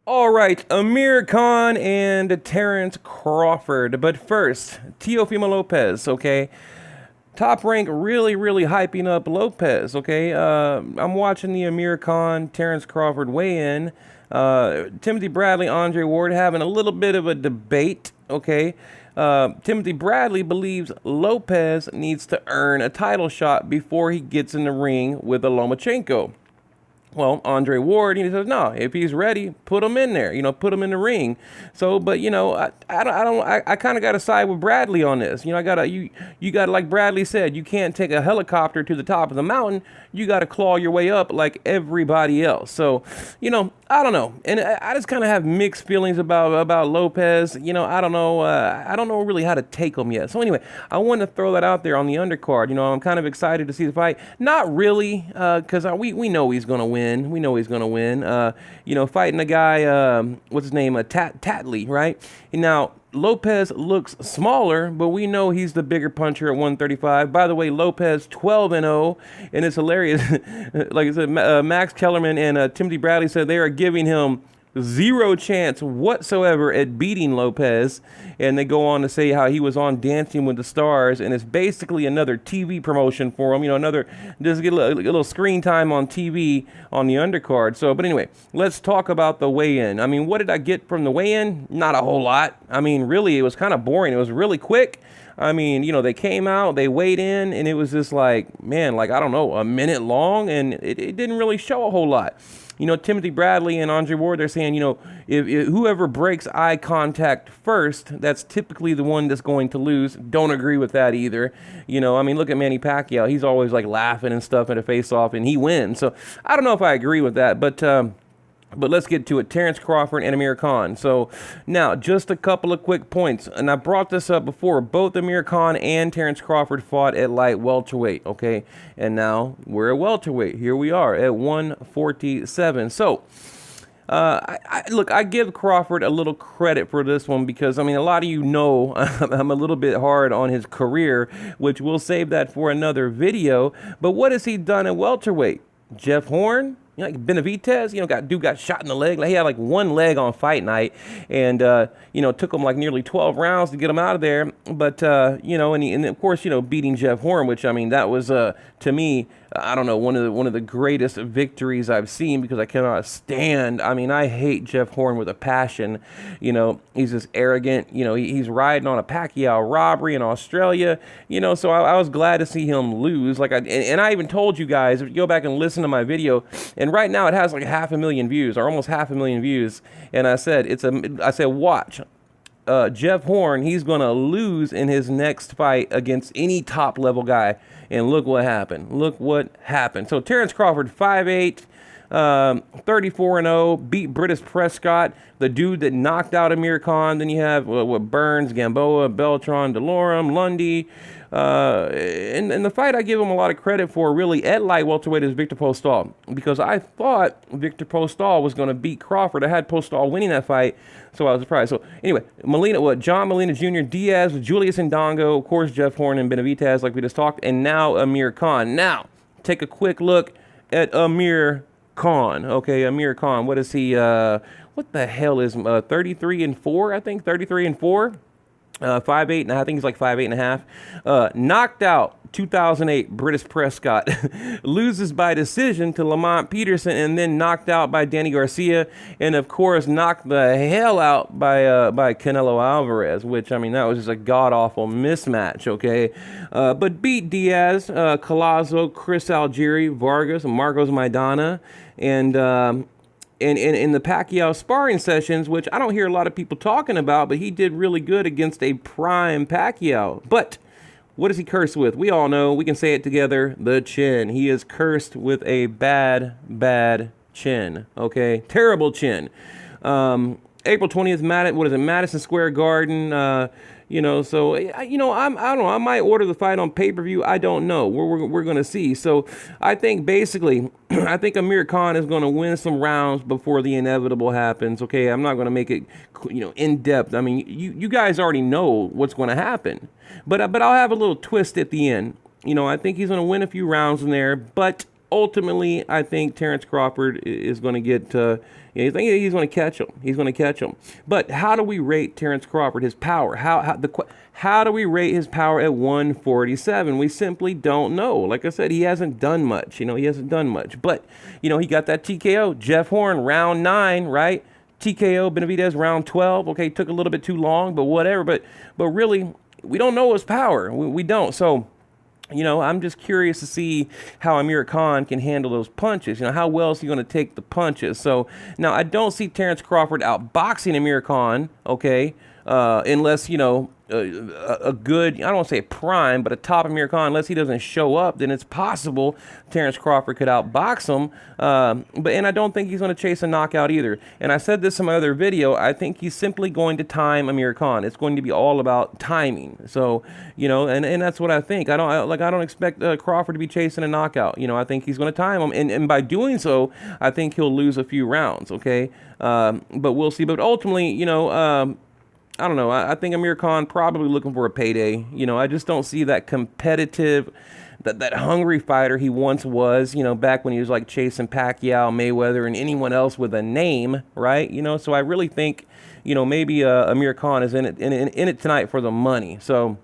All right, Amir Khan and Terence Crawford. But first, Teofimo Lopez, okay? Top Rank really hyping up Lopez, okay? I'm watching the Amir Khan, Terence Crawford weigh-in. Timothy Bradley, Andre Ward having a little bit of a debate, okay? Timothy Bradley believes Lopez needs to earn a title shot before he gets in the ring with a Lomachenko. Well, Andre Ward, he says, no, if he's ready, put him in there, put him in the ring. So, but, I kind of got to side with Bradley on this. You got to, like Bradley said, you can't take a helicopter to the top of the mountain. You got to claw your way up like everybody else. So, I don't know. And I just kind of have mixed feelings about Lopez. I don't know. I don't know really how to take him yet. So anyway, I wanted to throw that out there on the undercard. I'm kind of excited to see the fight. Not really, because we know he's gonna win. We know he's gonna win. Fighting a guy, what's his name, Tatley, right? Now Lopez looks smaller, but we know he's the bigger puncher at 135. By the way, Lopez 12-0, and it's hilarious. Like I said, Max Kellerman and Timothy Bradley said they are giving him zero chance whatsoever at beating Lopez, and they go on to say how he was on Dancing with the Stars, and it's basically another TV promotion for him. Another just get a little screen time on TV on the undercard. So, but anyway, let's talk about the weigh-in. I mean, what did I get from the weigh-in? Not a whole lot. I mean, really, it was kind of boring. It was really quick. I mean, they came out, they weighed in, and it was just like, man, like, I don't know, a minute long, and it didn't really show a whole lot. Timothy Bradley and Andre Ward, they're saying, if whoever breaks eye contact first, that's typically the one that's going to lose. Don't agree with that either. I mean, look at Manny Pacquiao. He's always like laughing and stuff at a face-off, and he wins. So I don't know if I agree with that, but let's get to it. Terence Crawford and Amir Khan. So now, just a couple of quick points. And I brought this up before. Both Amir Khan and Terence Crawford fought at light welterweight, okay? And now we're at welterweight. Here we are at 147. So, look, I give Crawford a little credit for this one because, I mean, a lot of you know I'm a little bit hard on his career, which we'll save that for another video. But what has he done at welterweight? Jeff Horn? Like Benavidez, got shot in the leg. Like he had like one leg on fight night, and took him like nearly 12 rounds to get him out of there. But and of course, beating Jeff Horn, which I mean that was to me, I don't know, one of the greatest victories I've seen because I cannot stand. I mean, I hate Jeff Horn with a passion. He's just arrogant. He's riding on a Pacquiao robbery in Australia. So I was glad to see him lose. Like I even told you guys, if you go back and listen to my video. And right now it has like 500,000 views or almost 500,000 views. And I said, watch, Jeff Horn, he's going to lose in his next fight against any top level guy. And look what happened. Look what happened. So Terence Crawford, 5'8", 34-0, beat British Prescott, the dude that knocked out Amir Khan. Then you have Burns, Gamboa, Beltran, Delorum, Lundy. And the fight I give him a lot of credit for really at light welterweight is Victor Postol, because I thought Victor Postol was going to beat Crawford. I had Postol winning that fight, so I was surprised. So anyway, John Molina Jr., Diaz, Julius Ndongo, of course Jeff Horn and Benavidez like we just talked, and now Amir Khan. Now take a quick look at Amir Khan. Okay, Amir Khan. What is he? What the hell is 33-4? I think 33-4. 5'8", and I think he's like 5'8.5". Knocked out 2008 British Prescott, loses by decision to Lamont Peterson, and then knocked out by Danny Garcia, and of course knocked the hell out by Canelo Alvarez, which I mean that was just a god awful mismatch. Okay, but beat Diaz, Collazo, Chris Algieri, Vargas, Marcos Maidana, and in the Pacquiao sparring sessions, which I don't hear a lot of people talking about, but he did really good against a prime Pacquiao. But what is he cursed with? We all know. We can say it together. The chin. He is cursed with a bad chin. Okay? Terrible chin. April 20th, Madison Square Garden. So I don't know. I might order the fight on pay-per-view. I don't know. We're going to see. So I think basically, I think Amir Khan is going to win some rounds before the inevitable happens. Okay, I'm not going to make it, in depth. I mean, you guys already know what's going to happen, but I'll have a little twist at the end. I think he's going to win a few rounds in there, but ultimately, I think Terence Crawford is going to get. I think he's going to catch him. He's going to catch him. But how do we rate Terence Crawford? His power? How do we rate his power at 147? We simply don't know. Like I said, he hasn't done much. He hasn't done much. But he got that TKO. Jeff Horn, round 9, right? TKO Benavidez, round 12. Okay, took a little bit too long, but whatever. But really, we don't know his power. We don't. So. I'm just curious to see how Amir Khan can handle those punches. How well is he going to take the punches? So now I don't see Terence Crawford outboxing Amir Khan, okay, unless, a good, I don't want to say prime, but a top Amir Khan, unless he doesn't show up, then it's possible Terence Crawford could outbox him. And I don't think he's going to chase a knockout either. And I said this in my other video, I think he's simply going to time Amir Khan. It's going to be all about timing. So, and that's what I think. I don't expect Crawford to be chasing a knockout. I think he's going to time him. And by doing so, I think he'll lose a few rounds, okay? But we'll see. But ultimately, I don't know. I think Amir Khan probably looking for a payday. I just don't see that competitive, that hungry fighter he once was, back when he was like chasing Pacquiao, Mayweather, and anyone else with a name, right? So I really think, maybe Amir Khan is in it tonight for the money. So.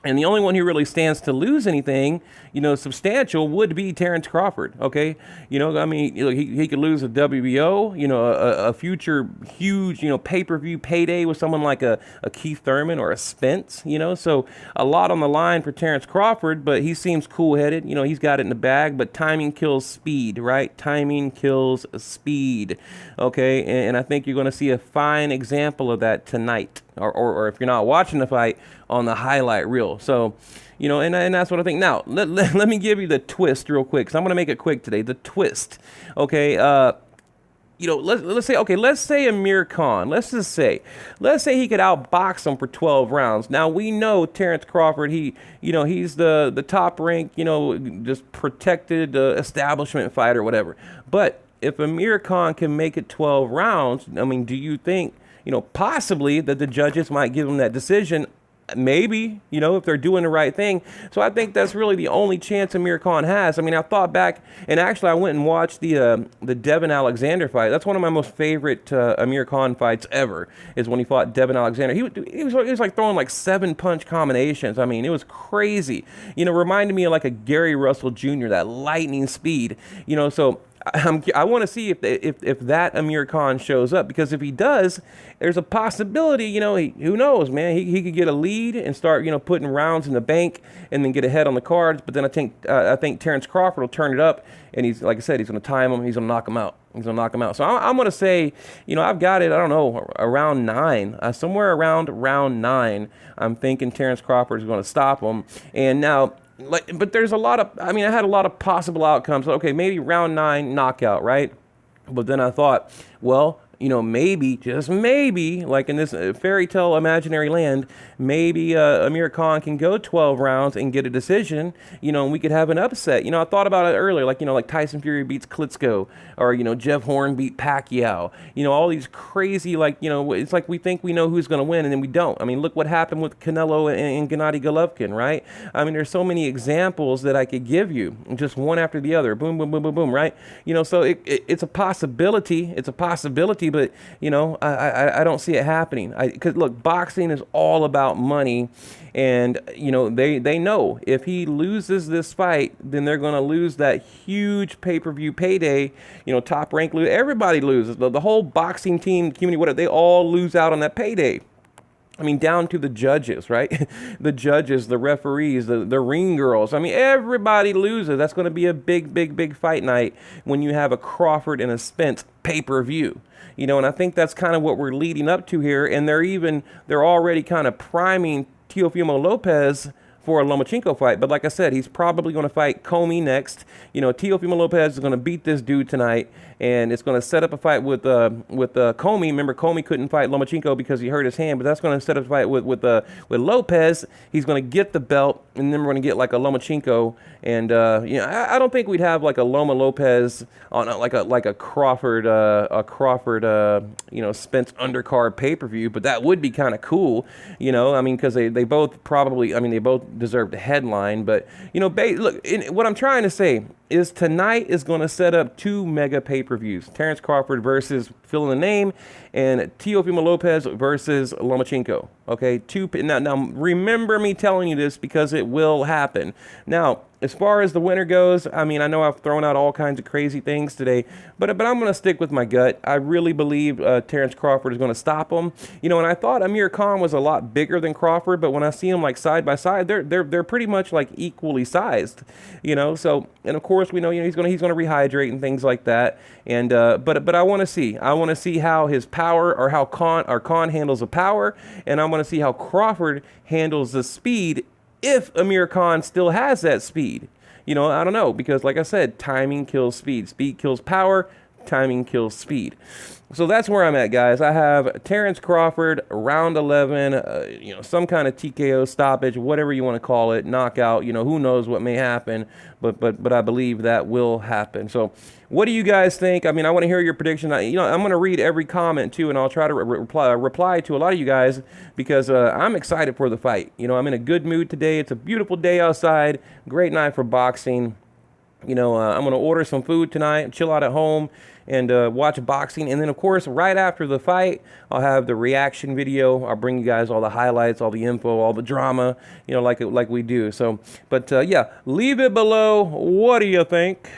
And the only one who really stands to lose anything, substantial would be Terence Crawford. Okay, he could lose a WBO, a future huge, pay-per-view payday with someone like a Keith Thurman or a Spence. So a lot on the line for Terence Crawford, but he seems cool-headed. He's got it in the bag. But timing kills speed, right? Timing kills speed. Okay, and I think you're going to see a fine example of that tonight. Or if you're not watching the fight, on the highlight reel. So, and that's what I think. Now, let me give you the twist real quick, because I'm going to make it quick today. The twist, okay? Let's say Amir Khan. Let's say he could outbox him for 12 rounds. Now we know Terence Crawford. He's the top ranked, just protected establishment fighter, whatever. But if Amir Khan can make it 12 rounds, do you think? Possibly that the judges might give him that decision. Maybe, if they're doing the right thing. So I think that's really the only chance Amir Khan has. I thought back, and actually I went and watched the Devin Alexander fight. That's one of my most favorite Amir Khan fights ever, is when he fought Devin Alexander. He was like throwing like 7-punch combinations. It was crazy. Reminded me of like a Gary Russell Jr., that lightning speed. So I want to see if that Amir Khan shows up, because if he does, there's a possibility, who knows, man, he could get a lead and start, putting rounds in the bank and then get ahead on the cards. But then I think Terence Crawford will turn it up, and he's, like I said, he's going to time him. He's going to knock him out. So I'm going to say, I've got it, I don't know, around 9, somewhere around round 9. I'm thinking Terence Crawford is going to stop him. And now, but there's a lot of, I had a lot of possible outcomes. Okay, maybe round 9 knockout, right? But then I thought, well, maybe, just maybe, like in this fairy tale imaginary land, maybe Amir Khan can go 12 rounds and get a decision, and we could have an upset. I thought about it earlier, like Tyson Fury beats Klitschko, or, Jeff Horn beat Pacquiao, all these crazy, it's like we think we know who's going to win, and then we don't. Look what happened with Canelo and Gennady Golovkin, right? There's so many examples that I could give you, just one after the other, boom, boom, boom, boom, boom, right? So it's a possibility, but I don't see it happening. Because look, boxing is all about money, and they know if he loses this fight, then they're going to lose that huge pay-per-view payday. Top rank lose, everybody loses. The whole boxing team community, whatever, they all lose out on that payday. Down to the judges, right? The judges, the referees, the ring girls. Everybody loses. That's going to be a big, big, big fight night when you have a Crawford and a Spence pay-per-view. And I think that's kind of what we're leading up to here. And they're already kind of priming Teofimo Lopez for a Lomachenko fight. But like I said, he's probably going to fight Comey next. Teofimo Lopez is going to beat this dude tonight, and it's going to set up a fight with Comey. Remember, Comey couldn't fight Lomachenko because he hurt his hand, but that's going to set up a fight with Lopez. He's going to get the belt, and then we're going to get like a Lomachenko. And I don't think we'd have like a Loma Lopez on like a Crawford Spence undercard pay-per-view, but that would be kind of cool. Because they both probably, they both deserve the headline. But look, what I'm trying to say is tonight is going to set up two mega pay-per-views. Terence Crawford versus fill in the name, and Teofimo Lopez versus Lomachenko. Okay, now remember me telling you this because it will happen. Now, as far as the winner goes, I mean, I know I've thrown out all kinds of crazy things today, but I'm going to stick with my gut. I really believe Terence Crawford is going to stop him. You know, and I thought Amir Khan was a lot bigger than Crawford, but when I see them like side by side, they're pretty much like equally sized. You know, so, and of course we know, you know, he's going to rehydrate and things like that. And but I want to see how his power, or how Khan handles the power, and I want to see how Crawford handles the speed, if Amir Khan still has that speed. You know, I don't know, because like I said, timing kills speed. Speed kills power, timing kills speed. So that's where I'm at, guys. I have Terence Crawford, round 11, you know, some kind of TKO stoppage, whatever you want to call it, knockout. You know, who knows what may happen, but I believe that will happen. So what do you guys think? I mean, I want to hear your prediction. You know, I'm going to read every comment too, and I'll try to reply to a lot of you guys, because I'm excited for the fight. You know, I'm in a good mood today. It's a beautiful day outside. Great night for boxing. You know, I'm going to order some food tonight, chill out at home, and watch boxing. And then, of course, right after the fight, I'll have the reaction video. I'll bring you guys all the highlights, all the info, all the drama, you know, like we do. So, but yeah, leave it below. What do you think?